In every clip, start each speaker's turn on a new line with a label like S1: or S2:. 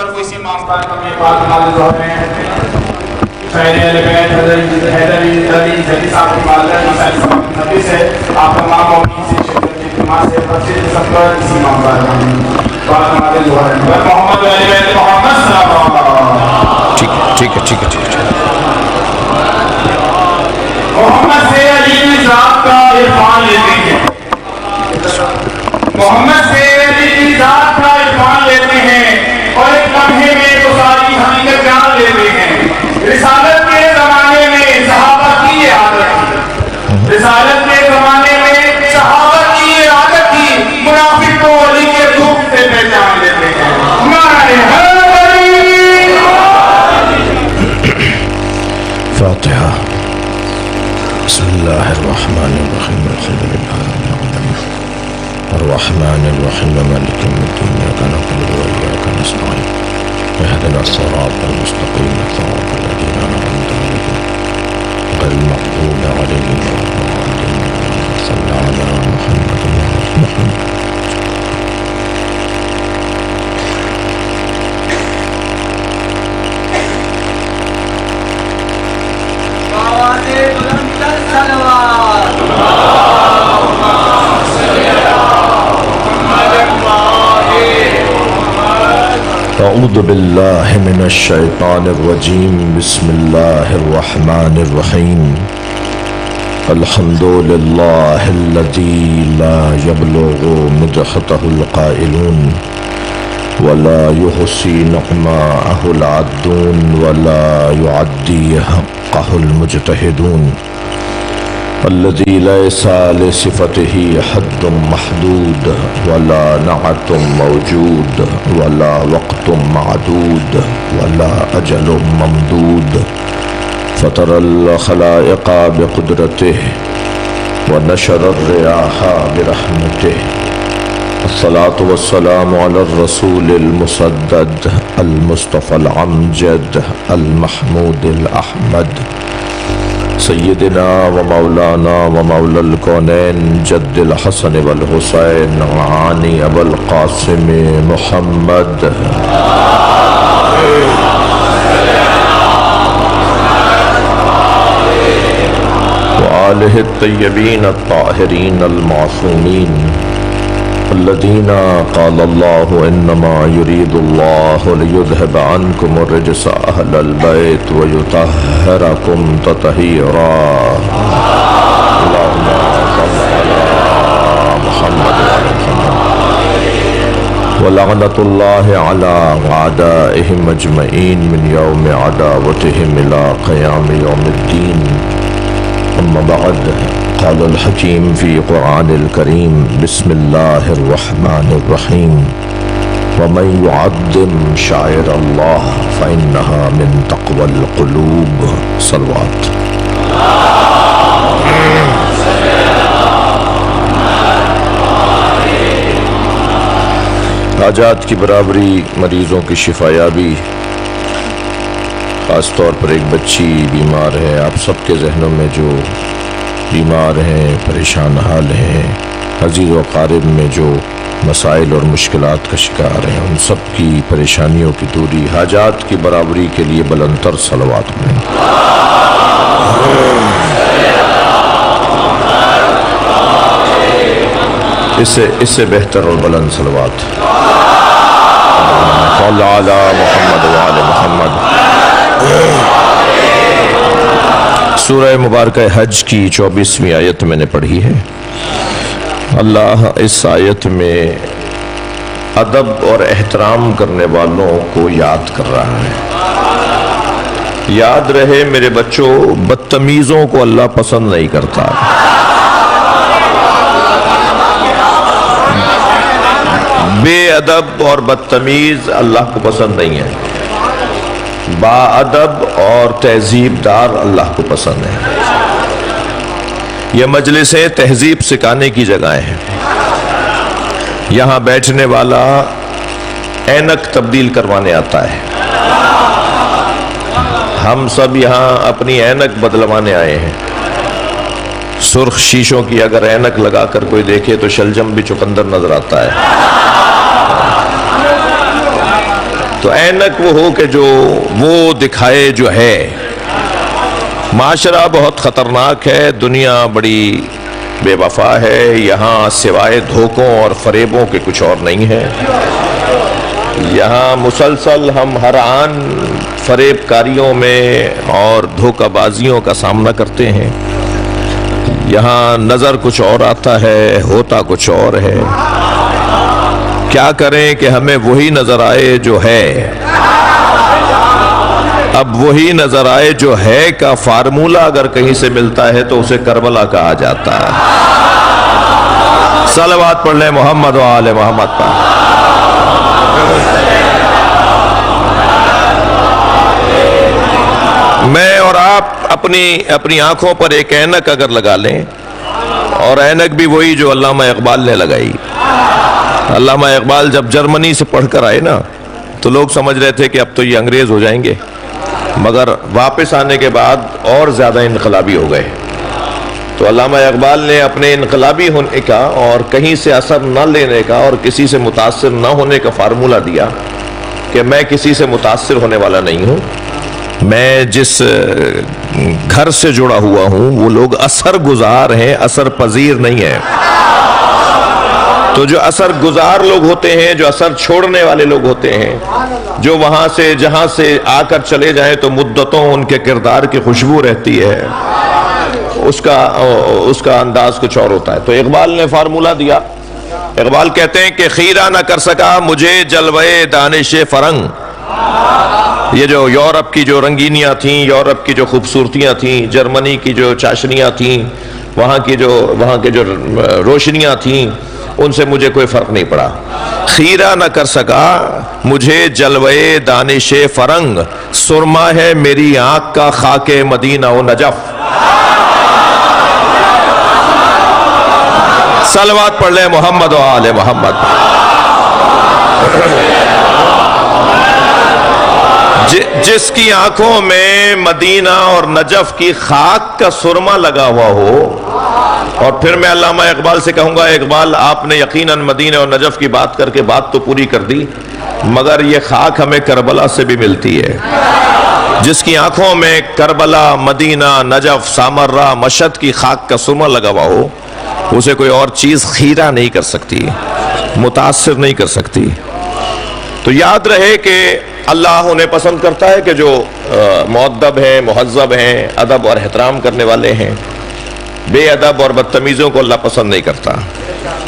S1: اگر کوئی سی مانگتا ہے تو یہ بات ہمارے دور میں شاعر اہل بیت حیدر علی جلی صاحب کی والدہ مسائل نبی سے آپ تمام مومنین سے شرکت کی اجتماع سے 25 دسمبر اسی مانگتا ہے بات ہمارے دور میں محمد اہل بیت محمد صلی اللہ علیہ وسلم
S2: ٹھیک ہے
S1: محمد سے علی کی ذات کا عرفان لیتے ہیں محمد سے علی کی ذات کا عرفان لیتے ہیں اور ایک لمحے میں تو ساری حقیقت جان لیتے ہیں رسالت کے زمانے میں صحابہ کی یہ عادت تھی رسالت کے زمانے میں صحابہ کی یہ عادت تھی منافق کو علی کے دھوپ سے پہچان لیتے ہیں نعرہ حیدری
S2: فاتحہ بسم اللہ الرحمن الرحیم الحمد للہ الرحمن الرحیم مالک یوم الدین ایاک نعبد و ایاک نستعین اهدنا الصراط المستقیم صراط الذین انعمت علیہم غیر المغضوب علیہم ولا الضالین صلی علی محمد وعلی محمد اعوذ باللہ من الشیطان الرجیم بسم اللہ الرحمن الرحیم الحمد للہ الذی لا یبلغ مدحتہ القائلون ولا يحصي نعماءه العدون ولا يعدي حقه المجتهدون الذي ليس لصفته حد محدود ولا نعت موجود ولا وقت معدود ولا أجل ممدود فطر الخلائق بقدرته ونشر الرياح برحمته الصلاة والسلام على الرسول المسدد المصطفى العمجد المحمود الأحمد سیدنا و مولانا و مولا الکونین جد الحسن والحسین عانی ابو القاسم محمد وآلہ الطیبین الطاہرین المعصومین الذين قال الله إنما يريد الله ليذهب عنكم الرجس أهل البيت ويطهركم تطهيرا اللهم صل على محمد وعلى محمد ولعنة الله على أعدائهم أجمعين من يوم عداوتهم إلى قيام يوم الدين أما بعد قال الحكيم في قرآن الكريم بسم الله الرحمن الرحيم ومن يعظم شعائر الله فإنها من تقوى القلوب صلوات حاجات کی برابری مریضوں کی شفایابی خاص طور پر ایک بچی بیمار ہے آپ سب کے ذہنوں میں جو بیمار ہیں پریشان حال ہیں عزیز و اقارب میں جو مسائل اور مشکلات کا شکار ہیں ان سب کی پریشانیوں کی دوری حاجات کی برابری کے لیے بلندتر صلوات پڑھیں اس سے بہتر اور بلند صلوات صلی علی محمد وعلی محمد سورہ مبارکہ حج کی 24ویں آیت میں نے پڑھی ہے اللہ اس آیت میں ادب اور احترام کرنے والوں کو یاد کر رہا ہے یاد رہے میرے بچوں بدتمیزوں کو اللہ پسند نہیں کرتا بے ادب اور بدتمیز اللہ کو پسند نہیں ہے با ادب اور تہذیب دار اللہ کو پسند ہے یہ مجلسیں تہذیب سکھانے کی جگہیں ہیں یہاں بیٹھنے والا اینک تبدیل کروانے آتا ہے ہم سب یہاں اپنی اینک بدلوانے آئے ہیں سرخ شیشوں کی اگر اینک لگا کر کوئی دیکھے تو شلجم بھی چقندر نظر آتا ہے تو اینک وہ ہو کہ جو وہ دکھائے جو ہے. معاشرہ بہت خطرناک ہے، دنیا بڑی بے وفا ہے، یہاں سوائے دھوکوں اور فریبوں کے کچھ اور نہیں ہے. یہاں مسلسل ہم ہر آن فریب کاریوں میں اور دھوکہ بازیوں کا سامنا کرتے ہیں. یہاں نظر کچھ اور آتا ہے، ہوتا کچھ اور ہے. کیا کریں کہ ہمیں وہی نظر آئے جو ہے. اب وہی نظر آئے جو ہے کا فارمولہ اگر کہیں سے ملتا ہے تو اسے کربلا کہا جاتا ہے. صلوات پڑھ لیں محمد و آل محمد پر. میں اور آپ اپنی آنکھوں پر ایک اینک اگر لگا لیں، اور اینک بھی وہی جو علامہ اقبال نے لگائی. علامہ اقبال جب جرمنی سے پڑھ کر آئے نا تو لوگ سمجھ رہے تھے کہ اب تو یہ انگریز ہو جائیں گے، مگر واپس آنے کے بعد اور زیادہ انقلابی ہو گئے. تو علامہ اقبال نے اپنے انقلابی ہونے کا اور کہیں سے اثر نہ لینے کا اور کسی سے متاثر نہ ہونے کا فارمولہ دیا کہ میں کسی سے متاثر ہونے والا نہیں ہوں. میں جس گھر سے جڑا ہوا ہوں وہ لوگ اثر گزار ہیں، اثر پذیر نہیں ہیں. تو جو اثر گزار لوگ ہوتے ہیں، جو اثر چھوڑنے والے لوگ ہوتے ہیں، جو وہاں سے جہاں سے آ کر چلے جائیں تو مدتوں ان کے کردار کی خوشبو رہتی ہے، اس کا انداز کچھ اور ہوتا ہے. تو اقبال نے فارمولہ دیا. اقبال کہتے ہیں کہ خیرہ نہ کر سکا مجھے جلوے دانش فرنگ. یہ جو یورپ کی جو رنگینیاں تھیں، یورپ کی جو خوبصورتیاں تھیں، جرمنی کی جو چاشنیاں تھیں، وہاں کے جو روشنیاں تھیں، ان سے مجھے کوئی فرق نہیں پڑا. خیرہ نہ کر سکا مجھے جلوے دانش فرنگ، سرما ہے میری آنکھ کا خاک مدینہ و نجف. صلوات پڑھ لیں محمد و آل محمد. جس کی آنکھوں میں مدینہ اور نجف کی خاک کا سرما لگا ہوا ہو. اور پھر میں علامہ اقبال سے کہوں گا، اقبال آپ نے یقیناً مدینہ اور نجف کی بات کر کے بات تو پوری کر دی، مگر یہ خاک ہمیں کربلا سے بھی ملتی ہے. جس کی آنکھوں میں کربلا، مدینہ، نجف، سامرہ، مشہد کی خاک کا سرما لگا ہوا ہو، اسے کوئی اور چیز خیرہ نہیں کر سکتی، متاثر نہیں کر سکتی. تو یاد رہے کہ اللہ انہیں پسند کرتا ہے کہ جو مؤدب ہیں، مہذب ہیں، ادب اور احترام کرنے والے ہیں. بے ادب اور بدتمیزوں کو اللہ پسند نہیں کرتا.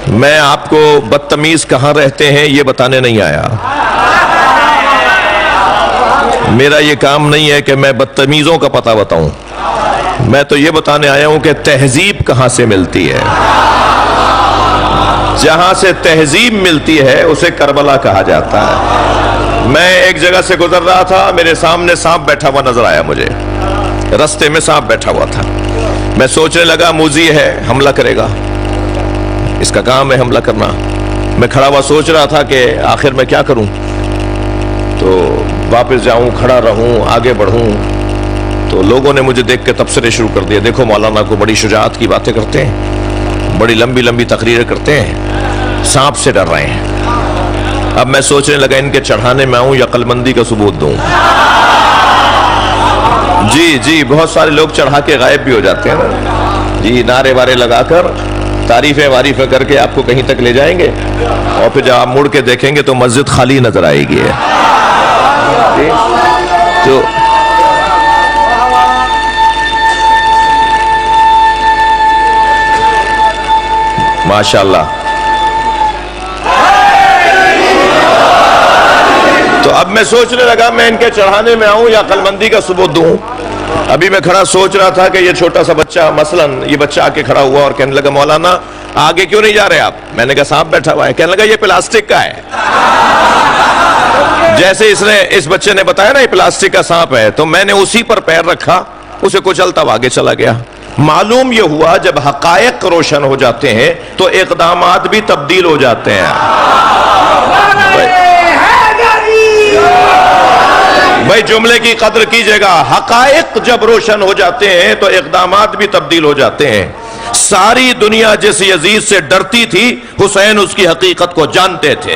S2: میں آپ کو بدتمیز کہاں رہتے ہیں یہ بتانے نہیں آیا. میرا یہ کام نہیں ہے کہ میں بدتمیزوں کا پتہ بتاؤں. میں تو یہ بتانے آیا ہوں کہ تہذیب کہاں سے ملتی ہے. جہاں سے تہذیب ملتی ہے اسے کربلا کہا جاتا ہے. میں ایک جگہ سے گزر رہا تھا، میرے سامنے سانپ بیٹھا ہوا نظر آیا. مجھے رستے میں سانپ بیٹھا ہوا تھا. میں سوچنے لگا موذی ہے، حملہ کرے گا، اس کا کام ہے حملہ کرنا. میں کھڑا ہوا سوچ رہا تھا کہ آخر میں کیا کروں. تو واپس جاؤں، کھڑا رہوں، آگے بڑھوں. تو لوگوں نے مجھے دیکھ کے تبصرے شروع کر دیے، دیکھو مولانا کو بڑی شجاعت کی باتیں کرتے ہیں، بڑی لمبی لمبی تقریریں کرتے ہیں، سانپ سے ڈر رہے ہیں. اب میں سوچنے لگا ان کے چڑھانے میں آؤں یا عقل مندی کا ثبوت دوں. جی بہت سارے لوگ چڑھا کے غائب بھی ہو جاتے ہیں نا جی، نعرے وارے لگا کر، تعریفیں واریفیں کر کے آپ کو کہیں تک لے جائیں گے، اور پھر جب آپ مڑ کے دیکھیں گے تو مسجد خالی نظر آئے گی. تو ماشاءاللہ. تو اب میں سوچنے لگا میں ان کے چڑھانے میں آؤں یا عقل مندی کا ثبوت دوں. ابھی میں کھڑا سوچ رہا تھا کہ یہ چھوٹا سا بچہ، مثلا یہ بچہ آ کے کھڑا ہوا اور کہنے لگا مولانا آگے کیوں نہیں جا رہے آپ. میں نے کہا سانپ بیٹھا ہوا ہے. کہنے لگا یہ پلاسٹک کا ہے. جیسے اس بچے نے بتایا نا یہ پلاسٹک کا سانپ ہے، تو میں نے اسی پر پیر رکھا، اسے کچلتا ہوا آگے چلا گیا. معلوم یہ ہوا جب حقائق روشن ہو جاتے ہیں تو اقدامات بھی تبدیل ہو جاتے ہیں. بھائی جملے کی قدر کیجئے گا. حقائق جب روشن ہو جاتے ہیں تو اقدامات بھی تبدیل ہو جاتے ہیں. ساری دنیا جس یزید سے ڈرتی تھی، حسین اس کی حقیقت کو جانتے تھے.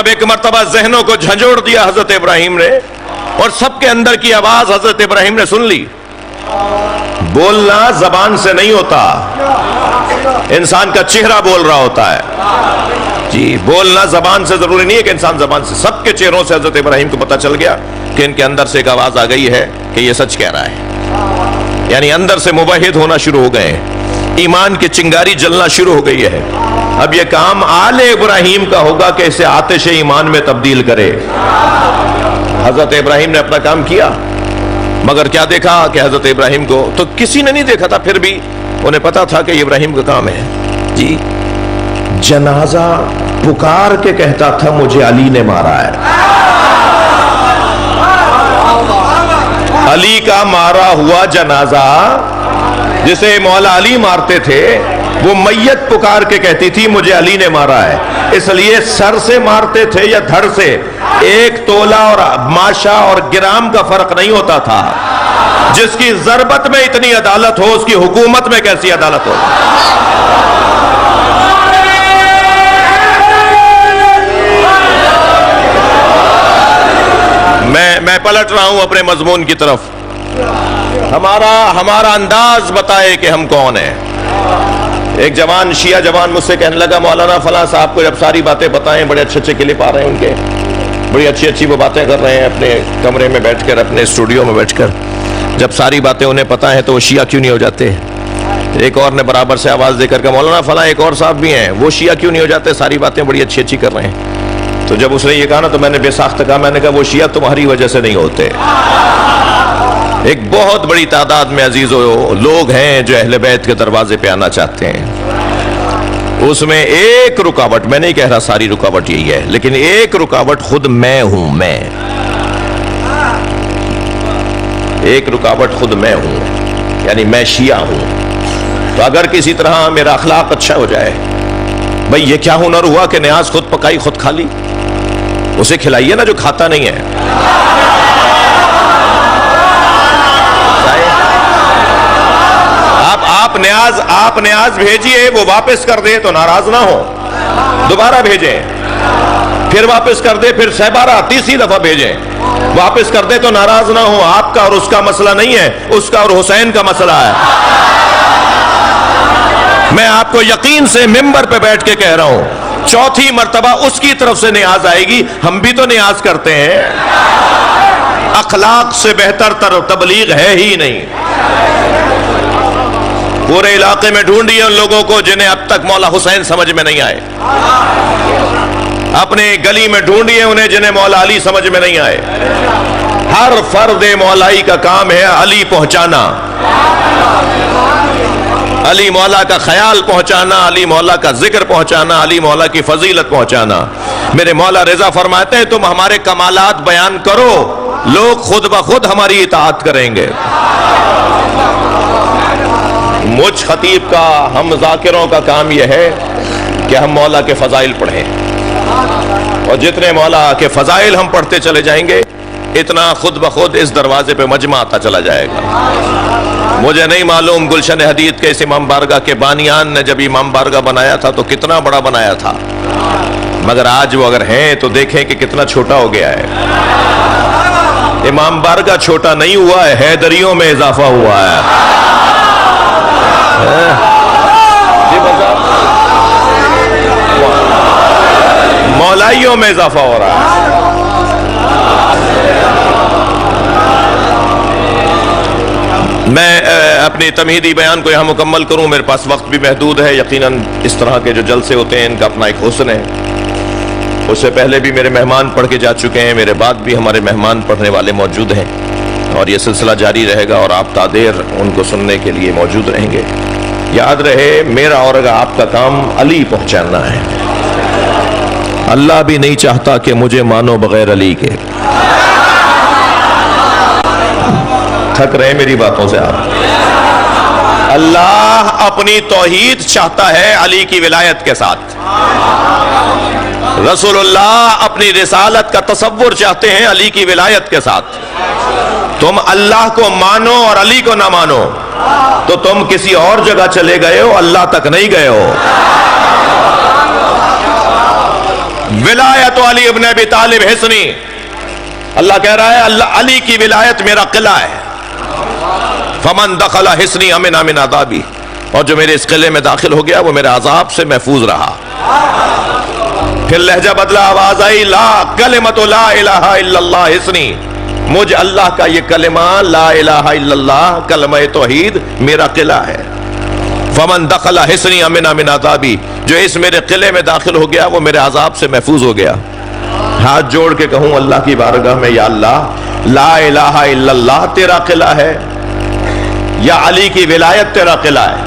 S2: جب ایک مرتبہ ذہنوں کو جھنجھوڑ دیا حضرت ابراہیم نے اور سب کے اندر کی آواز حضرت ابراہیم نے سن لی. بولنا زبان سے نہیں ہوتا، انسان کا چہرہ بول رہا ہوتا ہے. جی بولنا زبان سے ضروری نہیں ہے کہ انسان زبان سے. سب کے چہروں سے حضرت ابراہیم کو پتا چل گیا کہ ان کے اندر سے ایک آواز آ گئی ہے کہ یہ سچ کہہ رہا ہے. یعنی اندر سے موحد ہونا شروع ہو گئے ہیں، ایمان کی چنگاری جلنا شروع ہو گئی ہے. اب یہ کام آل ابراہیم کا ہوگا کہ اسے آتش ایمان میں تبدیل کرے. حضرت ابراہیم نے اپنا کام کیا، مگر کیا دیکھا کہ حضرت ابراہیم کو تو کسی نے نہیں دیکھا تھا، پھر بھی انہیں پتا تھا کہ یہ ابراہیم کا کام ہے. جی جنازہ پکار کے کہتا تھا مجھے علی نے مارا ہے. علی کا مارا ہوا جنازہ جسے مولا علی مارتے تھے، وہ میت پکار کے کہتی تھی مجھے علی نے مارا ہے. اس لیے سر سے مارتے تھے یا دھڑ سے، ایک تولہ اور ماشا اور گرام کا فرق نہیں ہوتا تھا. جس کی ضربت میں اتنی عدالت ہو اس کی حکومت میں کیسی عدالت ہو. میں پلٹ رہا ہوں اپنے مضمون کی طرف. ہمارا انداز بتائے کہ ہم کون ہیں. ایک جوان شیعہ جوان مجھ سے کہنے لگا مولانا فلاں صاحب کو جب ساری باتیں بتائیں، بڑے اچھے اچھے کلپ آ رہے ہیں ان کے، بڑی اچھی اچھی وہ باتیں کر رہے ہیں اپنے کمرے میں بیٹھ کر، اپنے اسٹوڈیو میں بیٹھ کر، جب ساری باتیں انہیں پتہ ہیں تو وہ شیعہ کیوں نہیں ہو جاتے؟ ایک اور نے برابر سے آواز دے کر کہ مولانا فلاں ایک اور صاحب بھی ہیں، وہ شیعہ کیوں نہیں ہو جاتے؟ ساری باتیں بڑی اچھی اچھی کر رہے ہیں. تو جب اس نے یہ کہا نا تو میں نے بے ساختہ کہا، میں نے کہا وہ شیعہ تمہاری وجہ سے نہیں ہوتے. ایک بہت بڑی تعداد میں عزیزو لوگ ہیں جو اہل بیت کے دروازے پہ آنا چاہتے ہیں. اس میں ایک رکاوٹ، میں نہیں کہہ رہا ساری رکاوٹ یہی ہے، لیکن ایک رکاوٹ خود میں ہوں. ایک رکاوٹ خود میں ہوں، یعنی میں شیعہ ہوں. تو اگر کسی طرح میرا اخلاق اچھا ہو جائے، بھئی یہ کیا ہنر ہوا کہ نیاز خود پکائی خود کھا لی؟ اسے کھلائیے نا جو کھاتا نہیں ہے. آپ نیاز بھیجیے، وہ واپس کر دے تو ناراض نہ ہو، دوبارہ بھیجیں، پھر واپس کر دے، پھر سہبارہ تیسری دفعہ بھیجیں، واپس کر دے تو ناراض نہ ہو. آپ کا اور اس کا مسئلہ نہیں ہے، اس کا اور حسین کا مسئلہ ہے. میں آپ کو یقین سے ممبر پہ بیٹھ کے کہہ رہا ہوں، چوتھی مرتبہ اس کی طرف سے نیاز آئے گی. ہم بھی تو نیاز کرتے ہیں. اخلاق سے بہتر تر تبلیغ ہے ہی نہیں. پورے علاقے میں ڈھونڈیے ان لوگوں کو جنہیں اب تک مولا حسین سمجھ میں نہیں آئے. اپنے گلی میں ڈھونڈیے انہیں جنہیں مولا علی سمجھ میں نہیں آئے. ہر فرد مولائی کا کام ہے علی پہنچانا، علی مولا کا خیال پہنچانا، علی مولا کا ذکر پہنچانا، علی مولا کی فضیلت پہنچانا. میرے مولا رضا فرماتے ہیں تم ہمارے کمالات بیان کرو، لوگ خود بخود ہماری اطاعت کریں گے. مجھ خطیب کا، ہم ذاکروں کا کام یہ ہے کہ ہم مولا کے فضائل پڑھیں، اور جتنے مولا کے فضائل ہم پڑھتے چلے جائیں گے اتنا خود بخود اس دروازے پہ مجمع آتا چلا جائے گا. مجھے نہیں معلوم گلشن حدید کے اس امام بارگاہ کے بانیان نے جب امام بارگاہ بنایا تھا تو کتنا بڑا بنایا تھا، مگر آج وہ اگر ہیں تو دیکھیں کہ کتنا چھوٹا ہو گیا ہے. امام بارگاہ چھوٹا نہیں ہوا ہے، حیدریوں میں اضافہ ہوا ہے. مولائیوں میں اضافہ ہو رہا ہے. میں اپنی تمہیدی بیان کو یہاں مکمل کروں، میرے پاس وقت بھی محدود ہے. یقیناً اس طرح کے جو جلسے ہوتے ہیں ان کا اپنا ایک حسن ہے. اس سے پہلے بھی میرے مہمان پڑھ کے جا چکے ہیں، میرے بعد بھی ہمارے مہمان پڑھنے والے موجود ہیں، اور یہ سلسلہ جاری رہے گا اور آپ تادیر ان کو سننے کے لیے موجود رہیں گے. یاد رہے میرا اور آپ کا کام علی پہنچانا ہے. اللہ بھی نہیں چاہتا کہ مجھے مانو بغیر علی کے. تھک رہے میری باتوں سے آپ. اللہ اپنی توحید چاہتا ہے علی کی ولایت کے ساتھ. رسول اللہ اپنی رسالت کا تصور چاہتے ہیں علی کی ولایت کے ساتھ. تم اللہ کو مانو اور علی کو نہ مانو تو تم کسی اور جگہ چلے گئے ہو، اللہ تک نہیں گئے ہو. ولایت علی ابن ابی طالب حصنی، اللہ کہہ رہا ہے اللہ علی کی ولایت میرا قلعہ ہے. فمن دخل حصنی امن من عذابی، اور جو میرے اس قلعے میں داخل ہو گیا وہ میرے عذاب سے محفوظ رہا. پھر لہجہ بدلا، آواز آئی، لا کلمۃ لا الہ الا اللہ حصنی، مجھ اللہ کا یہ کلمہ لا الہ الا اللہ کلمہ توحید میرا قلعہ ہے. فمن دخل حصنی امن من عذابی، جو اس میرے قلعے میں داخل ہو گیا وہ میرے عذاب سے محفوظ ہو گیا. ہاتھ جوڑ کے کہوں اللہ کی بارگاہ میں، یا اللہ لا الہ الا اللہ تیرا قلعہ ہے یا علی کی ولایت تیرا قلعہ ہے؟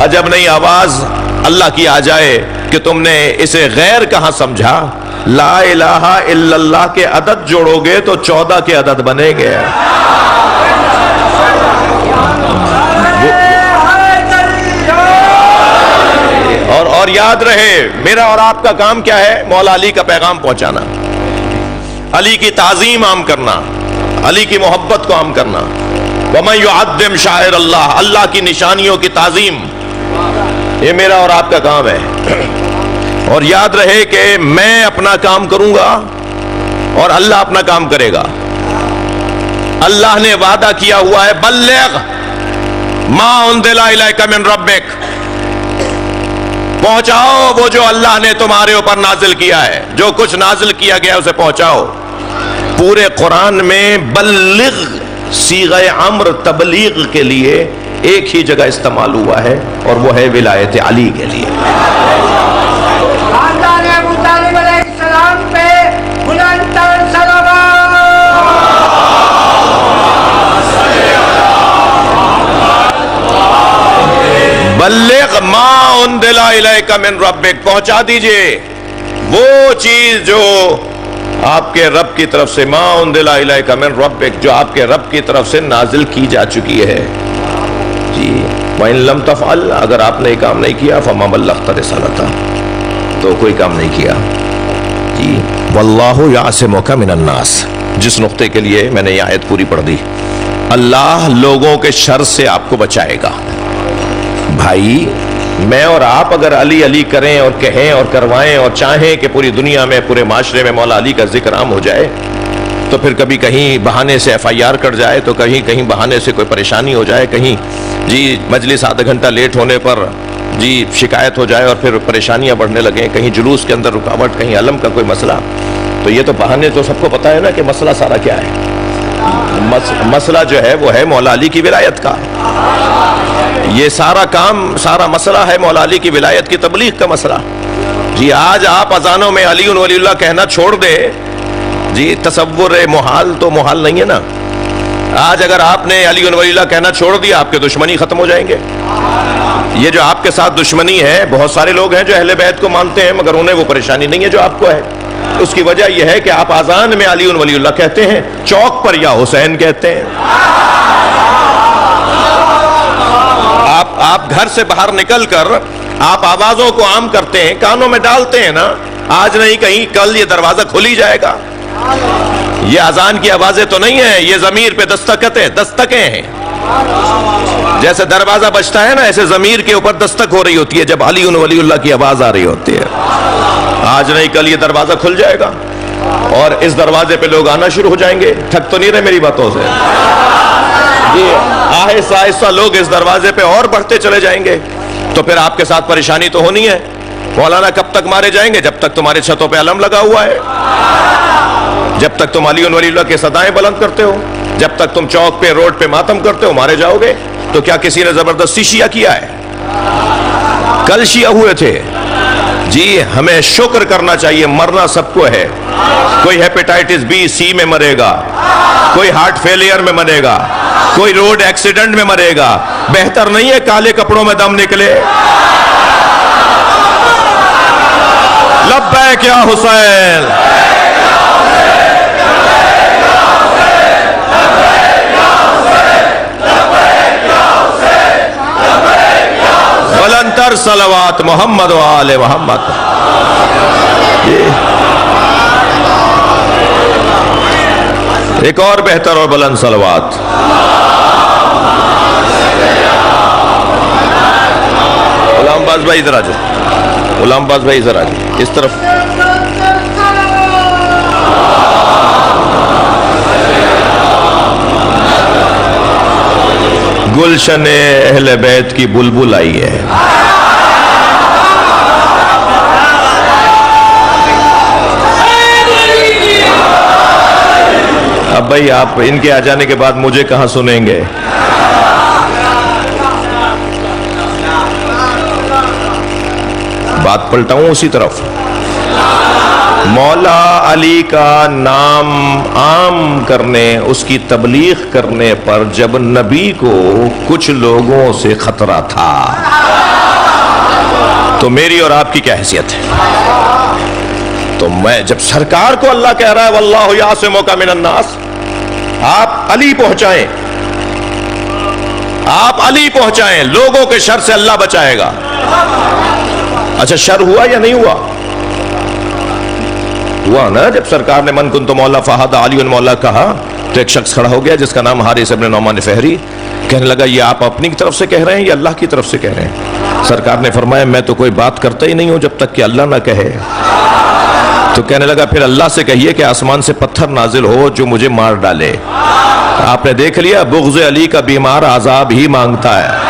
S2: عجب نہیں آواز اللہ کی آ جائے کہ تم نے اسے غیر کہاں سمجھا. لا الہ الا اللہ کے عدد جوڑو گے تو 14 کے عدد بنے گے. اور یاد رہے میرا اور آپ کا کام کیا ہے؟ مولا علی کا پیغام پہنچانا، علی کی تعظیم عام کرنا، علی کی محبت کو عام کرنا. وَمَن يُعَظِّمْ شَعَائِرَ اللَّهِ، اللہ کی نشانیوں کی تعظیم، یہ میرا اور آپ کا کام ہے. اور یاد رہے کہ میں اپنا کام کروں گا اور اللہ اپنا کام کرے گا. اللہ نے وعدہ کیا ہوا ہے، بلغ ما انزل الیک من ربک، پہنچاؤ وہ جو اللہ نے تمہارے اوپر نازل کیا ہے، جو کچھ نازل کیا گیا اسے پہنچاؤ. پورے قرآن میں بلغ صیغہ امر تبلیغ کے لیے ایک ہی جگہ استعمال ہوا ہے اور وہ ہے ولایت علی کے لیے.
S3: خاندان ابو طالب علیہ السلام پہ بلند تر صلوات.
S2: بلغ ما انزل الیک من ربک، پہنچا دیجئے وہ چیز جو آپ کے رب کی طرف سے، ما انزل الیک من ربک، جو آپ کے رب کی طرف سے نازل کی جا چکی ہے. جی وَإِن لَمْ تَفْعَلْ، اگر آپ نے یہ کام نہیں کیا فَمَا بَلَّغْتَ رِسَالَتَهُ، تو کوئی کام نہیں کیا. جی وَاللَّهُ يَعْصِمُكَ مِنَ النَّاسِ، جس نقطے کے لیے میں نے یہ آیت پوری پڑھ دی، اللہ لوگوں کے شر سے آپ کو بچائے گا. بھائی میں اور آپ اگر علی علی کریں اور کہیں اور کروائیں اور چاہیں کہ پوری دنیا میں، پورے معاشرے میں مولا علی کا ذکر عام ہو جائے، تو پھر کبھی کہیں بہانے سے FIR کٹ جائے، تو کہیں بہانے سے کوئی پریشانی ہو جائے، کہیں جی مجلس آدھا گھنٹہ لیٹ ہونے پر جی شکایت ہو جائے اور پھر پریشانیاں بڑھنے لگیں، کہیں جلوس کے اندر رکاوٹ، کہیں علم کا کوئی مسئلہ، تو یہ تو بہانے تو سب کو پتہ ہے نا کہ مسئلہ سارا کیا ہے. مسئلہ جو ہے وہ ہے مولا علی کی ولایت کا. یہ سارا کام، سارا مسئلہ ہے مولا علی کی ولایت کی تبلیغ کا مسئلہ. جی آج آپ اذانوں میں علی ولی اللہ کہنا چھوڑ دے، جی تصور محال تو محال نہیں ہے نا. آج اگر آپ نے علی ولی اللہ کہنا چھوڑ دیا، آپ کے دشمنی ختم ہو جائیں گے. یہ جو آپ کے ساتھ دشمنی ہے، بہت سارے لوگ ہیں جو اہل بیت کو مانتے ہیں مگر انہیں وہ پریشانی نہیں ہے جو آپ کو ہے. اس کی وجہ یہ ہے کہ آپ اذان میں علی ولی اللہ کہتے ہیں، چوک پر یا حسین کہتے ہیں. آپ گھر سے باہر نکل کر آپ آوازوں کو عام کرتے ہیں، کانوں میں ڈالتے ہیں نا، آج نہیں کہیں کل یہ دروازہ کھل ہی جائے گا. یہ اذان کی آوازیں تو نہیں ہیں، یہ ضمیر پہ دستکیں ہیں. جیسے دروازہ بجتا ہے نا، ایسے ضمیر کے اوپر دستک ہو رہی ہوتی ہے جب علی ولی اللہ کی آواز آ رہی ہوتی ہے. آج نہیں کل یہ دروازہ کھل جائے گا اور اس دروازے پہ لوگ آنا شروع ہو جائیں گے. تھک تو نہیں رہے میری باتوں سے؟ جی آہستہ آہستہ لوگ اس دروازے پہ اور بڑھتے چلے جائیں گے، تو پھر آپ کے ساتھ پریشانی تو ہونی ہے. مولانا کب تک مارے جائیں گے؟ جب تک تمہارے چھتوں پہ علم لگا ہوا ہے، جب تک تم علی ولی اللہ کے صدائیں بلند کرتے ہو، جب تک تم چوک پہ روڈ پہ ماتم کرتے ہو، مارے جاؤ گے. تو کیا کسی نے زبردستی شیعہ کیا ہے؟ کل شیعہ ہوئے تھے. جی ہمیں شکر کرنا چاہیے، مرنا سب کو ہے. کوئی ہیپیٹائٹس B C میں مرے گا، کوئی ہارٹ فیلئر میں مرے گا، کوئی روڈ ایکسیڈنٹ میں مرے گا. بہتر نہیں ہے کالے کپڑوں میں دم نکلے. لبیک یا حسین. بلندر صلوات محمد و آل محمد. ایک اور بہتر اور بلند صلوات. غلام باز بھائی ادھر آ جائیں. غلام باز بھائی ذرا اس طرف. گلشن اہل بیت کی بلبل آئی ہے. اب بھائی آپ ان کے آ جانے کے بعد مجھے کہاں سنیں گے؟ بات پلٹاؤں اسی طرف. مولا علی کا نام عام کرنے، اس کی تبلیغ کرنے پر جب نبی کو کچھ لوگوں سے خطرہ تھا تو میری اور آپ کی کیا حیثیت ہے؟ تو میں جب سرکار کو اللہ کہہ رہا ہے واللہ یعصمک من الناس، آپ علی پہنچائیں، آپ علی پہنچائیں، لوگوں کے شر سے اللہ بچائے گا. اچھا شر ہوا یا نہیں ہوا؟ ہوا نا. جب سرکار نے من کنت مولا فہد علی مولا کہا تو ایک شخص کھڑا ہو گیا جس کا نام حارث ابن نعمان فہری. کہنے لگا یہ آپ اپنی طرف سے کہہ رہے ہیں یا اللہ کی طرف سے کہہ رہے ہیں؟ سرکار نے فرمایا میں تو کوئی بات کرتا ہی نہیں ہوں جب تک کہ اللہ نہ کہے. تو کہنے لگا پھر اللہ سے کہیے کہ آسمان سے پتھر نازل ہو جو مجھے مار ڈالے. آپ نے دیکھ لیا بغض علی کا بیمار عذاب ہی مانگتا ہے.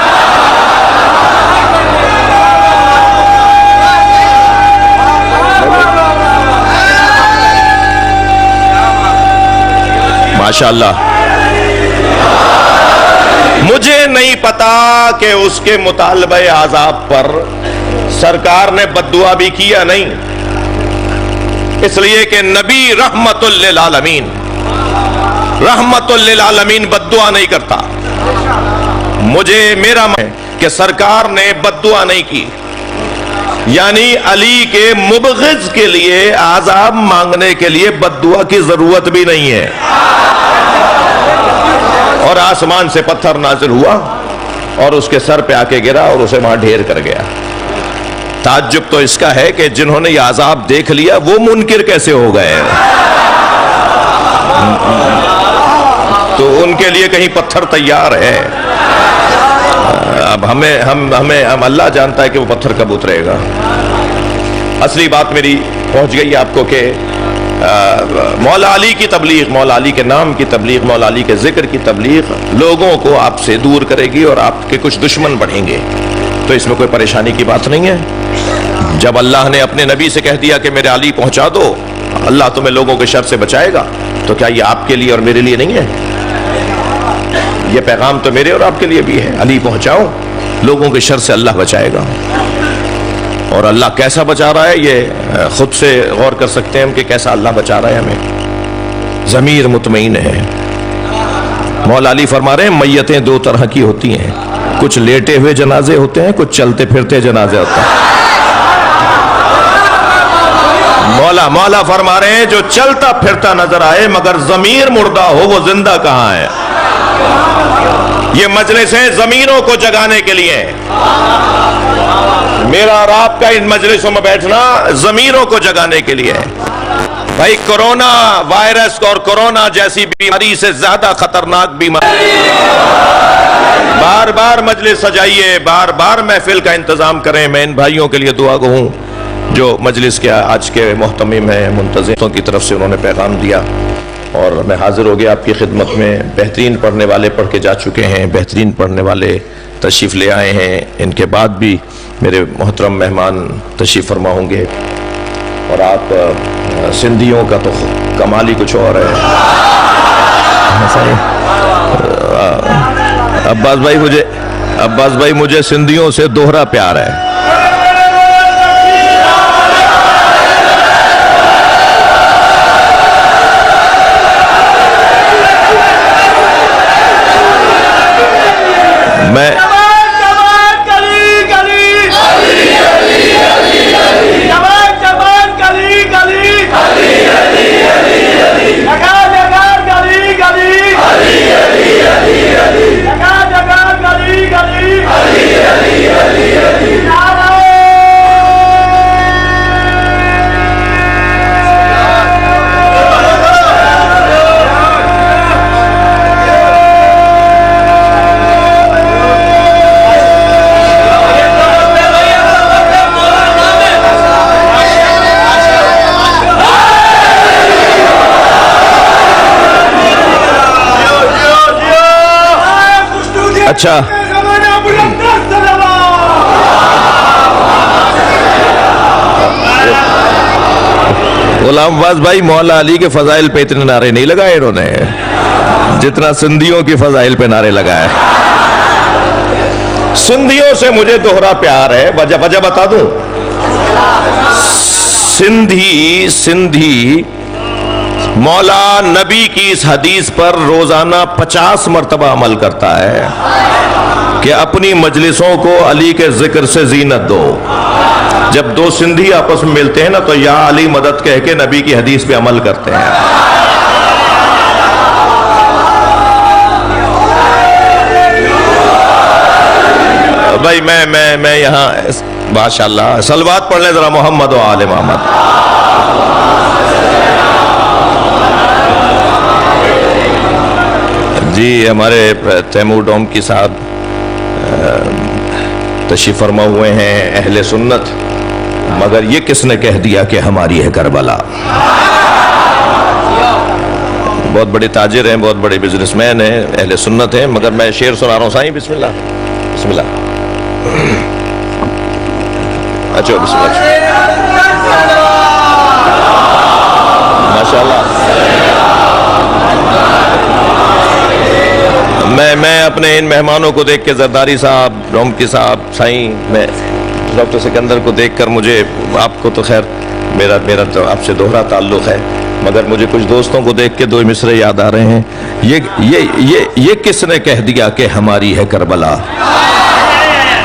S2: ماشاءاللہ. مجھے نہیں پتا کہ اس کے مطالبہ عذاب پر سرکار نے بد دعا بھی کیا نہیں، اس لیے کہ نبی رحمت للعالمین، رحمت للعالمین بد دعا نہیں کرتا. مجھے میرا ہے کہ سرکار نے بد دعا نہیں کی، یعنی علی کے مبغض کے لیے عذاب مانگنے کے لیے بد دعا کی ضرورت بھی نہیں ہے. اور آسمان سے پتھر نازل ہوا اور اس کے سر پہ آ کے گرا اور اسے وہاں ڈھیر کر گیا. تعجب تو اس کا ہے کہ جنہوں نے یہ عذاب دیکھ لیا وہ منکر کیسے ہو گئے. تو ان کے لیے کہیں پتھر تیار ہے. اب ہم اللہ جانتا ہے کہ وہ پتھر کب اترے گا. اصلی بات میری پہنچ گئی آپ کو کہ مولا علی کی تبلیغ، مولا علی کے نام کی تبلیغ، مولا علی کے ذکر کی تبلیغ لوگوں کو آپ سے دور کرے گی اور آپ کے کچھ دشمن بڑھیں گے. تو اس میں کوئی پریشانی کی بات نہیں ہے. جب اللہ نے اپنے نبی سے کہہ دیا کہ میرے علی پہنچا دو، اللہ تمہیں لوگوں کے شر سے بچائے گا، تو کیا یہ آپ کے لیے اور میرے لیے نہیں ہے؟ یہ پیغام تو میرے اور آپ کے لیے بھی ہے. علی پہنچاؤ، لوگوں کے شر سے اللہ بچائے گا. اور اللہ کیسا بچا رہا ہے یہ خود سے غور کر سکتے ہیں ہم کہ کیسا اللہ بچا رہا ہے ہمیں. ضمیر مطمئن ہے. مولا علی فرما رہے ہیں میتیں دو طرح کی ہوتی ہیں، کچھ لیٹے ہوئے جنازے ہوتے ہیں، کچھ چلتے پھرتے جنازے ہوتے ہیں. مولا فرما رہے ہیں جو چلتا پھرتا نظر آئے مگر ضمیر مردہ ہو وہ زندہ کہاں ہے. یہ مجلس ہے ضمیروں کو جگانے کے لیے. میرا اور آپ کا ان مجلسوں میں بیٹھنا ضمیروں کو جگانے کے لیے ہے. بھائی کرونا وائرس اور کرونا جیسی بیماری سے زیادہ خطرناک بیماری. بار بار مجلس سجائیے، بار بار محفل کا انتظام کریں. میں ان بھائیوں کے لیے دعا گو ہوں جو مجلس کے آج کے محتمم ہیں، منتظموں کی طرف سے انہوں نے پیغام دیا اور میں حاضر ہو گیا آپ کی خدمت میں. بہترین پڑھنے والے پڑھ کے جا چکے ہیں، بہترین پڑھنے والے تشریف لے آئے ہیں. ان کے بعد بھی میرے محترم مہمان تشریف فرما ہوں گے. اور آپ سندھیوں کا تو کمال ہی کچھ اور ہے. عباس بھائی مجھے سندھیوں سے دوہرا پیار ہے. میں اچھا غلام عباس بھائی مولا علی کے فضائل پہ اتنے نعرے نہیں لگائے انہوں نے جتنا سندھیوں کی فضائل پہ نعرے لگائے. سندھیوں سے مجھے دوہرا پیار ہے. وجہ بتا دوں. سندھی مولا نبی کی اس حدیث پر روزانہ 50 مرتبہ عمل کرتا ہے کہ اپنی مجلسوں کو علی کے ذکر سے زینت دو. جب دو سندھی آپس میں ملتے ہیں نا تو یا علی مدد کہہ کے نبی کی حدیث پہ عمل کرتے ہیں. بھائی میں یہاں ماشاءاللہ صلوات پڑھ لیں ذرا محمد و آل محمد. جی ہمارے تیمور ڈوم کی صاحب تشریف فرما ہوئے ہیں اہل سنت. مگر یہ کس نے کہہ دیا کہ ہماری ہے کربلا. بہت بڑے تاجر ہیں, بہت بڑے بزنس مین ہیں, اہل سنت ہیں. مگر میں شعر سنا رہا ہوں. سائیں بسم اللہ بسم اللہ. اچھا بسم اللہ ماشاءاللہ. میں اپنے ان مہمانوں کو دیکھ کے زرداری صاحب, ڈومکی صاحب, سائیں, میں ڈاکٹر سکندر کو دیکھ کر مجھے, آپ کو تو خیر میرا تو آپ سے دوہرا تعلق ہے, مگر مجھے کچھ دوستوں کو دیکھ کے دو مصرے یاد آ رہے ہیں. یہ کس نے کہہ دیا کہ ہماری ہے کربلا.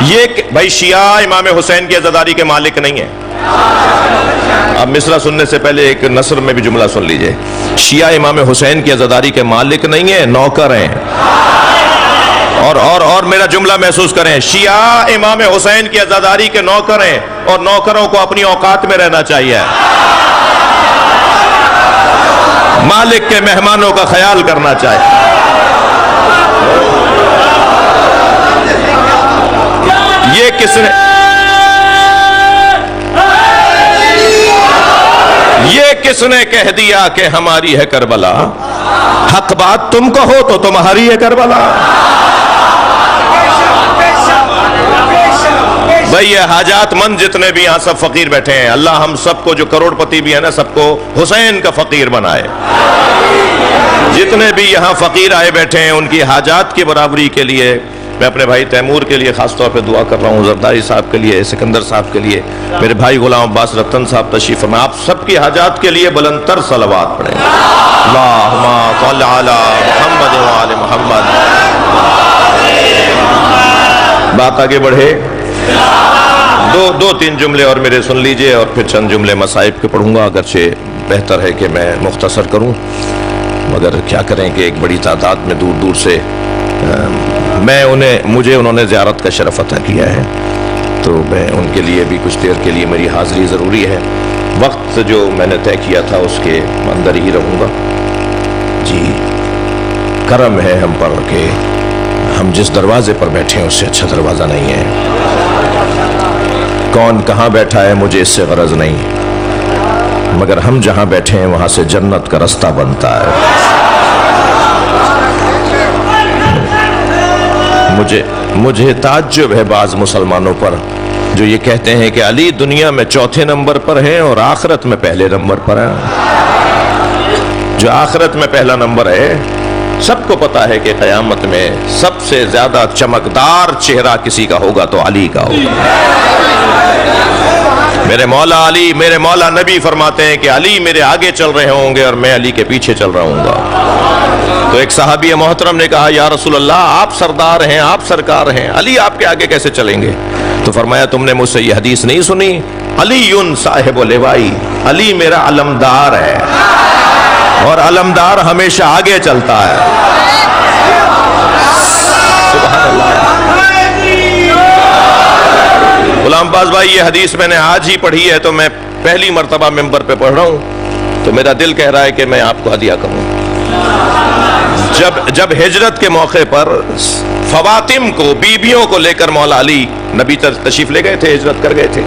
S2: یہ بھائی شیعہ امام حسین کی عزاداری کے مالک نہیں ہیں. اب مصرع سننے سے پہلے ایک نثر میں بھی جملہ سن لیجئے. شیعہ امام حسین کی عزاداری کے مالک نہیں ہیں, نوکر ہیں. اور میرا جملہ محسوس کریں, شیعہ امام حسین کی عزاداری کے نوکر ہیں اور نوکروں کو اپنی اوقات میں رہنا چاہیے, مالک کے مہمانوں کا خیال کرنا چاہیے. یہ کس نے کہہ دیا کہ ہماری ہے کربلا. حق بات تم کہو تو تمہاری ہے کربلا. بھئی یہ حاجات مند جتنے بھی یہاں سب فقیر بیٹھے ہیں, اللہ ہم سب کو, جو کروڑ پتی بھی ہے نا, سب کو حسین کا فقیر بنائے. جتنے بھی یہاں فقیر آئے بیٹھے ہیں ان کی حاجات کی برابری کے لیے میں اپنے بھائی تیمور کے لیے خاص طور پہ دعا کر رہا ہوں, زرداری صاحب کے لیے, سکندر صاحب کے لیے, میرے بھائی غلام عباس رتن صاحب تشریف فرمائے. آپ سب کی حاجات کے لیے بلند تر صلوات پڑھیں. اللہم صل علی محمد و آل محمد. بات آگے بڑھے, دو تین جملے اور میرے سن لیجئے اور پھر چند جملے مصائب کے پڑھوں گا. اگرچہ بہتر ہے کہ میں مختصر کروں, مگر کیا کریں کہ ایک بڑی تعداد میں دور دور سے مجھے انہوں نے زیارت کا شرف عطا کیا ہے, تو میں ان کے لیے بھی کچھ دیر کے لیے میری حاضری ضروری ہے. وقت جو میں نے طے کیا تھا اس کے اندر ہی رہوں گا. جی کرم ہے ہم پر کہ ہم جس دروازے پر بیٹھے ہیں اس سے اچھا دروازہ نہیں ہے. کون کہاں بیٹھا ہے مجھے اس سے غرض نہیں, مگر ہم جہاں بیٹھے ہیں وہاں سے جنت کا رستہ بنتا ہے. مجھے تعجب ہے بعض مسلمانوں پر جو یہ کہتے ہیں کہ علی دنیا میں چوتھے نمبر پر ہیں اور آخرت میں پہلے نمبر پر ہیں. جو آخرت میں پہلا نمبر ہے, سب کو پتا ہے کہ قیامت میں سب سے زیادہ چمکدار چہرہ کسی کا ہوگا تو علی کا ہوگا. میرے مولا علی, میرے مولا نبی فرماتے ہیں کہ علی میرے آگے چل رہے ہوں گے اور میں علی کے پیچھے چل رہا ہوں گا. تو ایک صحابی محترم نے کہا, یا رسول اللہ آپ سردار ہیں, آپ سرکار ہیں, علی آپ کے آگے کیسے چلیں گے؟ تو فرمایا تم نے مجھ سے یہ حدیث نہیں سنی, علی صاحب لوائی, علی میرا علمدار ہے اور علمدار ہمیشہ آگے چلتا ہے. سبحان اللہ. غلام عباس بھائی یہ حدیث میں نے آج ہی پڑھی ہے, تو میں پہلی مرتبہ ممبر پہ پڑھ رہا ہوں, تو میرا دل کہہ رہا ہے کہ میں آپ کو ہدیہ کروں. جب ہجرت کے موقع پر خواتین کو, بیبیوں کو لے کر مولا علی نبی تشریف لے گئے تھے, ہجرت کر گئے تھے,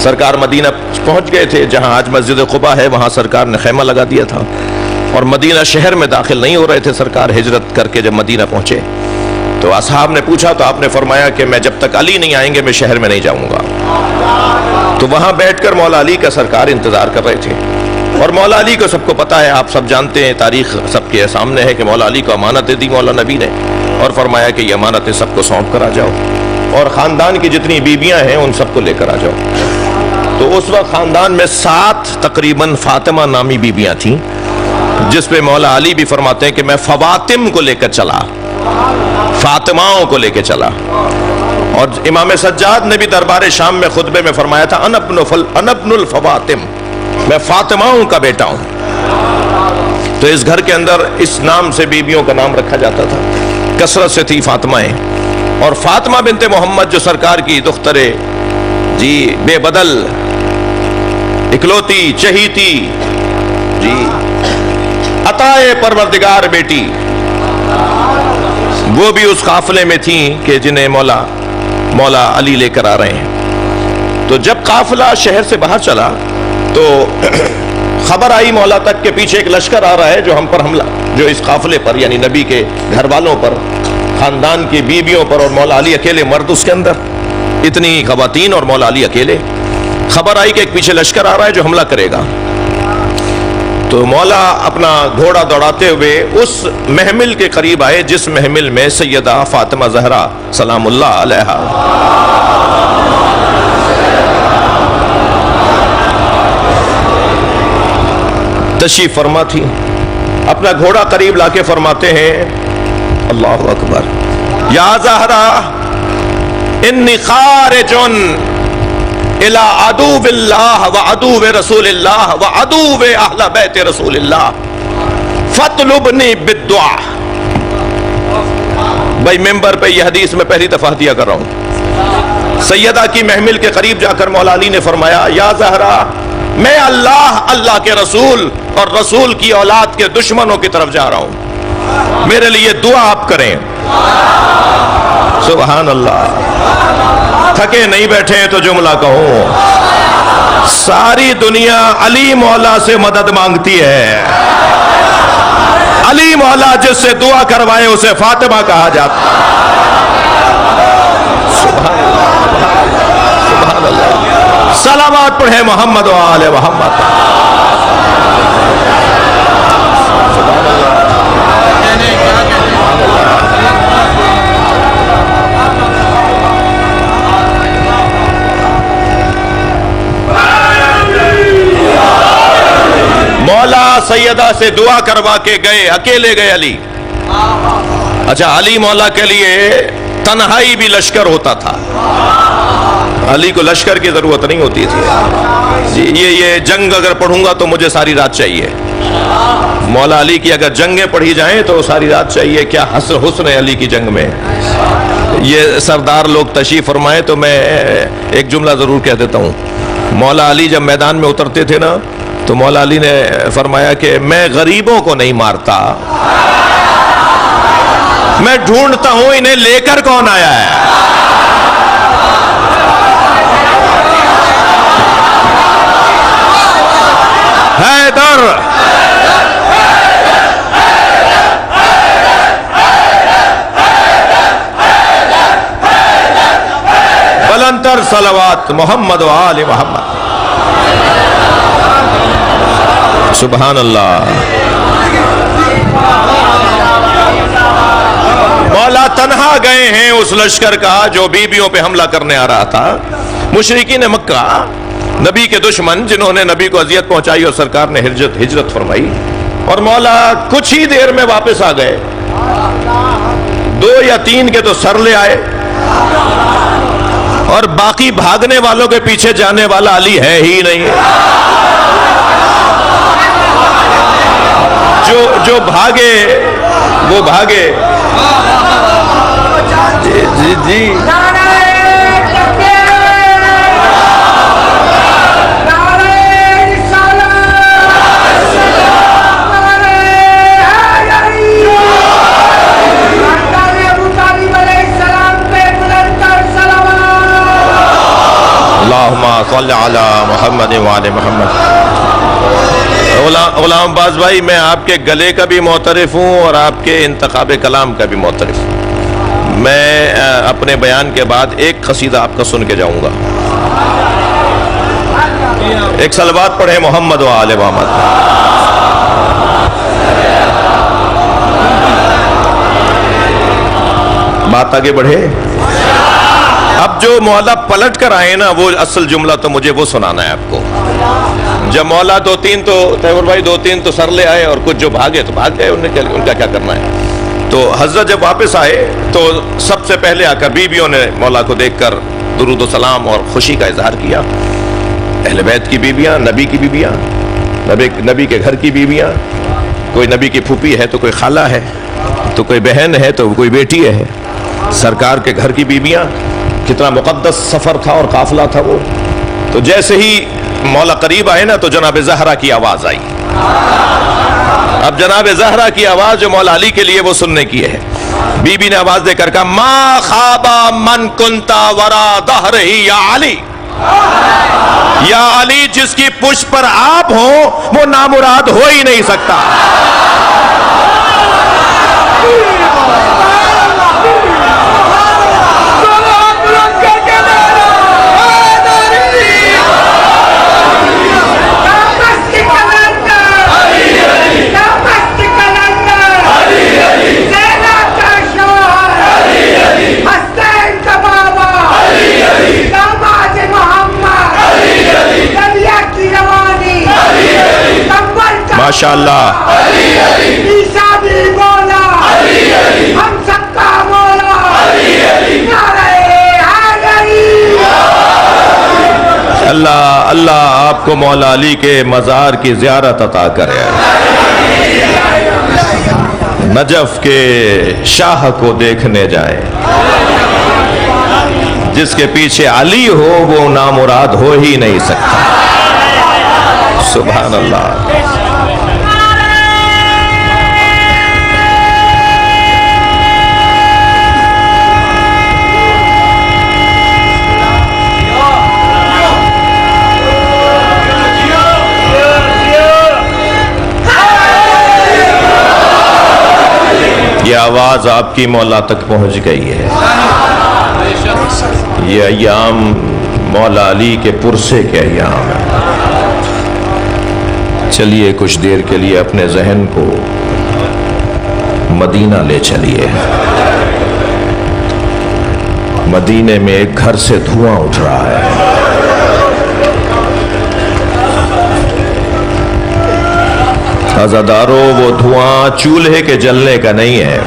S2: سرکار مدینہ پہنچ گئے تھے, جہاں آج مسجد قباء ہے وہاں سرکار نے خیمہ لگا دیا تھا, اور مدینہ شہر میں داخل نہیں ہو رہے تھے سرکار. ہجرت کر کے جب مدینہ پہنچے تو اصحاب نے پوچھا تو آپ نے فرمایا کہ میں جب تک علی نہیں آئیں گے میں شہر میں نہیں جاؤں گا. تو وہاں بیٹھ کر مولا علی کا سرکار انتظار کر رہے تھے. اور مولا علی کو سب کو پتا ہے, آپ سب جانتے ہیں, تاریخ سب کے سامنے ہے کہ مولا علی کو امانتیں دی مولا نبی نے, اور فرمایا کہ یہ امانتیں سب کو سونپ کر آ جاؤ, اور خاندان کی جتنی بیویاں ہیں ان سب کو لے کر آ جاؤ. تو اس وقت خاندان میں 7 تقریباً فاطمہ نامی بیویاں تھیں, جس پہ مولا علی بھی فرماتے ہیں کہ میں فواتم کو لے کر چلا, فاطماؤں کو لے کے چلا. اور امام سجاد نے بھی دربار شام میں خطبے میں فرمایا تھا انا ابن الفواتم, میں فاطماؤں کا بیٹا ہوں. تو اس گھر کے اندر اس نام سے بیویوں کا نام رکھا جاتا تھا, کثرت سے تھی فاطمائیں. اور فاطمہ بنت محمد جو سرکار کی دختر جی بے بدل اکلوتی چہیتی جی عطائے پروردگار بیٹی, وہ بھی اس قافلے میں تھیں کہ جنہیں مولا علی لے کر آ رہے ہیں. تو جب قافلہ شہر سے باہر چلا تو خبر آئی مولا تک کے پیچھے ایک لشکر آ رہا ہے جو ہم پر حملہ, جو اس قافلے پر یعنی نبی کے گھر والوں پر, خاندان کی بیویوں پر, اور مولا علی اکیلے مرد اس کے اندر, اتنی خواتین اور مولا علی اکیلے. خبر آئی کہ ایک پیچھے لشکر آ رہا ہے جو حملہ کرے گا. تو مولا اپنا گھوڑا دوڑاتے ہوئے اس محمل کے قریب آئے جس محمل میں سیدہ فاطمہ زہرا سلام اللہ علیہا تشریف فرما تھی. اپنا گھوڑا قریب لا کے فرماتے ہیں اللہ اکبر, یا زہرا انی خارج الى عدو اللہ و عدو رسول اللہ و عدو اہل بیت رسول اللہ فاطلبنی بالدعاء. بھائی ممبر پہ یہ حدیث میں پہلی دفعہ دیا کر رہا ہوں. سیدہ کی محمل کے قریب جا کر مولا علی نے فرمایا یا زہرا میں اللہ کے رسول اور رسول کی اولاد کے دشمنوں کی طرف جا رہا ہوں, میرے لیے دعا آپ کریں. سبحان اللہ, تھکے نہیں بیٹھے تو جملہ کہوں, ساری دنیا علی مولا سے مدد مانگتی ہے. علی مولا جس سے دعا کروائے اسے فاطمہ کہا جاتا. سبحان اللہ, صلوات پڑھے محمد و آل محمد. مولا سیدہ سے دعا کروا کے گئے, اکیلے گئے علی. اچھا, علی مولا کے لیے تنہائی بھی لشکر ہوتا تھا, علی کو لشکر کی ضرورت نہیں ہوتی تھی. یہ جنگ اگر پڑھوں گا تو مجھے ساری رات چاہیے. مولا علی کی اگر جنگیں پڑھی جائیں تو ساری رات چاہیے. کیا حسن ہے علی کی جنگ میں. یہ سردار لوگ تشریف فرمائے تو میں ایک جملہ ضرور کہہ دیتا ہوں. مولا علی جب میدان میں اترتے تھے نا تو مولا علی نے فرمایا کہ میں غریبوں کو نہیں مارتا, میں ڈھونڈتا ہوں انہیں لے کر کون آیا ہے. حیدر بلندر صلوات محمد و آل محمد. سبحان اللہ. مولا تنہا گئے ہیں اس لشکر کا جو بیویوں پہ حملہ کرنے آ رہا تھا. مشرکین مکہ, نبی کے دشمن جنہوں نے نبی کو اذیت پہنچائی, اور سرکار نے ہجرت فرمائی, اور مولا کچھ ہی دیر میں واپس آ گئے. 2 یا 3 کے تو سر لے آئے, اور باقی بھاگنے والوں کے پیچھے جانے والا علی ہے ہی نہیں. جو بھاگے وہ بھاگے. جی اللہم صلی علی محمد وعلی محمد. غلام عباس بھائی, میں آپ کے گلے کا بھی معترف ہوں اور آپ کے انتخاب کلام کا بھی معترف ہوں. میں اپنے بیان کے بعد ایک قصیدہ آپ کا سن کے جاؤں گا. ایک صلوات پڑھیں محمد و آل محمد. بات آگے بڑھے. اب جو مولا پلٹ کر آئے نا وہ اصل جملہ تو مجھے وہ سنانا ہے آپ کو. جب مولا دو تین تو تیمور بھائی دو تین تو سر لے آئے اور کچھ جو بھاگے تو بھاگ گئے, ان کا کیا کرنا ہے. تو حضرت جب واپس آئے تو سب سے پہلے آ کر بیویوں نے مولا کو دیکھ کر درود و سلام اور خوشی کا اظہار کیا. اہل بیت کی بیویاں, نبی کی بیویاں, نبی کے گھر کی بیویاں, کوئی نبی کی پھوپھی ہے تو کوئی خالہ ہے تو کوئی بہن ہے تو کوئی بیٹی ہے, سرکار کے گھر کی بیویاں. کتنا مقدس سفر تھا اور قافلہ تھا وہ. تو جیسے ہی مولا قریب آئے نا تو جناب زہرا کی آواز آئی. اب جناب زہرا کی آواز جو مولا علی کے لیے وہ سننے کی ہے. بی بی نے آواز دے کر کہا ما خوابا من کنتا ورا دہرہ یا علی, یا علی جس کی پشت پر آپ ہوں وہ نامراد ہو ہی نہیں سکتا. ماشاء اللہ.
S3: عیسیٰ بھی مولا, ہم سب کا مولا, نعرہ حیدری.
S2: اللہ اللہ آپ کو مولا علی کے مزار کی زیارت عطا کرے. نجف کے شاہ کو دیکھنے جائیں, جس کے پیچھے علی ہو وہ نامراد ہو ہی نہیں سکتا. سبحان اللہ. یہ آواز آپ کی مولا تک پہنچ گئی ہے. یہ ایام مولا علی کے پرسے کے ایام ہیں. چلیے کچھ دیر کے لیے اپنے ذہن کو مدینہ لے چلیے. مدینے میں ایک گھر سے دھواں اٹھ رہا ہے. عزادارو وہ دھواں چولہے کے جلنے کا نہیں ہے,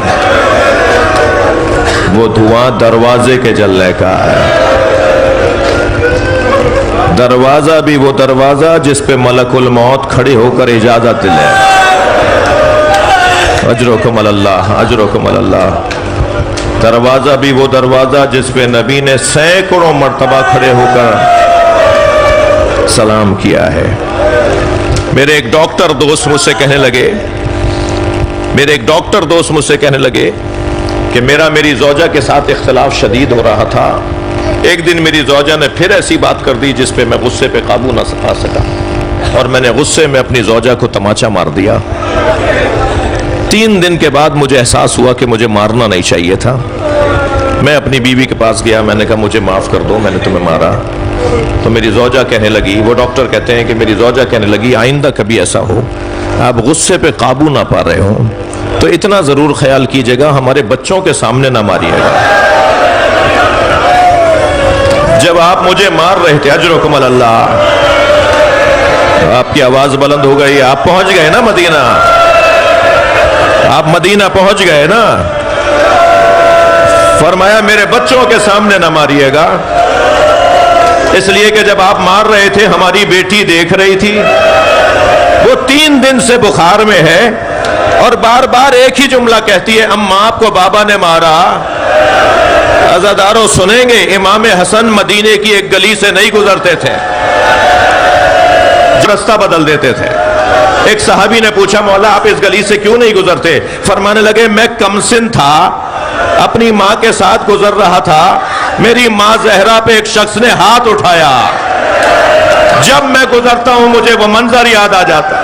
S2: وہ دھواں دروازے کے جلنے کا ہے. دروازہ بھی وہ دروازہ جس پہ ملک الموت کھڑے ہو کر اجازت لے. اجرکم اللہ, اجرکم اللہ. دروازہ بھی وہ دروازہ جس پہ نبی نے سینکڑوں مرتبہ کھڑے ہو کر سلام کیا ہے. میرے ایک ڈاکٹر دوست مجھ سے کہنے لگے کہ میری زوجہ کے ساتھ اختلاف شدید ہو رہا تھا. ایک دن میری زوجہ نے پھر ایسی بات کر دی جس پہ میں غصے پہ قابو نہ پا سکا, اور میں نے غصے میں اپنی زوجہ کو تماچا مار دیا. 3 دن کے بعد مجھے احساس ہوا کہ مجھے مارنا نہیں چاہیے تھا. میں اپنی بیوی کے پاس گیا, میں نے کہا مجھے معاف کر دو, میں نے تمہیں مارا. تو میری زوجہ کہنے لگی, وہ ڈاکٹر کہتے ہیں کہ میری زوجہ کہنے لگی آئندہ کبھی ایسا ہو آپ غصے پہ قابو نہ پا رہے ہوں تو اتنا ضرور خیال کیجئے گا ہمارے بچوں کے سامنے نہ ماریے گا. جب آپ مجھے مار رہے تھے, اجرکم اللہ, آپ کی آواز بلند ہو گئی, آپ پہنچ گئے نا مدینہ, آپ مدینہ پہنچ گئے نا. فرمایا میرے بچوں کے سامنے نہ ماریے گا, اس لیے کہ جب آپ مار رہے تھے ہماری بیٹی دیکھ رہی تھی, وہ 3 دن سے بخار میں ہے اور بار بار ایک ہی جملہ کہتی ہے اماں آپ کو بابا نے مارا. عزاداروں سنیں گے, امام حسن مدینے کی ایک گلی سے نہیں گزرتے تھے, رستہ بدل دیتے تھے. ایک صحابی نے پوچھا مولا آپ اس گلی سے کیوں نہیں گزرتے؟ فرمانے لگے میں کمسن تھا, اپنی ماں کے ساتھ گزر رہا تھا, میری ماں زہرا پہ ایک شخص نے ہاتھ اٹھایا, جب میں گزرتا ہوں مجھے وہ منظر یاد آ جاتا.